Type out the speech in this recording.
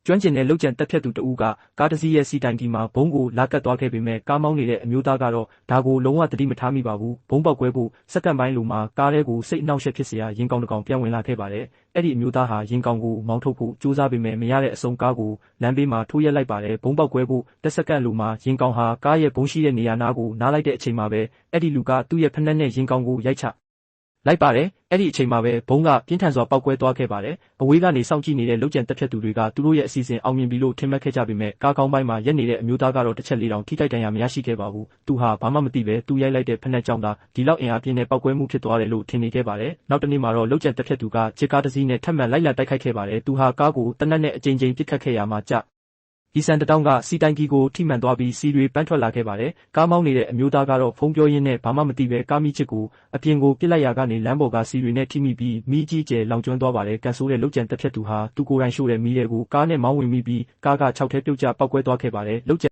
ကျွမ်းကျင်တဲ့လုပ်ကြံတက်ဖြတ်သူတဦးကကားတစ်စီးရဲ့စီတိုင်ကီမှာဘုံကိုလာကတ်သွားခဲ့ပေမဲ့ကားမောင်းနေတဲ့အမျိုးသားကတော့ဒါကိုလုံးဝသတိမထားမိပါဘူး။ဘုံပေါက်ကွဲဖို့စက္ကန့်ပိုင်းလိုမှာကားထဲကိုစိတ်အနှောင့်အယှက်ဖြစ်စရာရင်ကောင်တစ်ကောင်ပြန်ဝင်လာခဲ့ပါတယ်။အဲ့ဒီအမျိုးသားဟာရင်ကောင်ကိုမောင်းထုတ်ဖို့ကြိုးစားပေမဲ့မရတဲ့အဆုံးကားကိုလမ်းဘေးမှာထိုးရက်လိုက်ပါတယ်။ဘုံပေါက်ကွဲဖို့တစ်စက္ကန့်လိုမှာရင်ကောင်ဟာကားရဲ့ဘုံရှိတဲ့နေရာနားကိုနားလိုက်တဲ့အချိန်မှာပဲအဲ့ဒီလူကသူ့ရဲ့ဖက်နှက်နဲ့ရင်ကောင်ကိုရိုက်ချလိုက်ပါတယ်။အဲ့ဒီအချိန်မှာပဲဘုံကပြင်းထန်စွာပောက်ကွဲသွားခဲ့ပါတယ်။အဝေးကနေစောင့်ကြည့်နေတဲ့လုပ်ကြံတက်ဖြတ်သူတွေကသူတို့ရဲ့အစီအစဉ်အောင်မြင်ပြီလို့ထင်မှတ်ခဲ့ကြပေမဲ့ကားကောင်းပိုင်းမှာရက်နေတဲ့အမျိုးသားကတော့တစ်ချက်လေးတောင်ထိခိုက်ဒဏ်ရာမရရှိခဲ့ပါဘူး။သူဟာဘာမှမသိပဲသူရိုက်လိုက်တဲ့ဖက်နှက်ကြောင့်သာဒီလောက်အင်အားပြင်းတဲ့ပောက်ကွဲမှုဖြစ်သွားတယ်လို့ထင်နေခဲ့ပါတယ်။နောက်တစ်နေ့မှာတော့လုပ်ကြံတက်ဖြတ်သူကဂျစ်ကားတစ်စီးနဲ့ထပ်မံလိုက်လံတိုက်ခိုက်ခဲ့ပါတယ်။သူဟာကားကိုတနက်နဲ့အကြိမ်ကြိမ်ပစ်ခတ်ခဲ့ရမှာကြဒီစံတတောင်းကစီတိုင်ကီကိုထိမှန်သွားပြီးစီတွေပန်းထွက်လာခဲ့ပါတယ်။ကားမောင်းနေတဲ့အမျိုးသားကတော့ဖုန်းပြောရင်းနဲ့ဘာမှမသိပဲကားမီးချစ်ကိုအပြင်ကိုပစ်လိုက်ရာကနေလမ်းပေါ်ကစီတွေနဲ့ထိမိပြီးမီးကြီးကျယ်လောင်ကျွမ်းသွားပါတယ်။ကန်ဆိုးတဲ့လုပ်ကြံတက်ဖြတ်သူဟာသူကိုယ်တိုင်ရှို့တဲ့မီးတွေကိုကားနဲ့မောင်းဝင်မိပြီးကားက6ထဲပြုတ်ကျပောက်ကွဲသွားခဲ့ပါတယ်။လုပ်ကြံ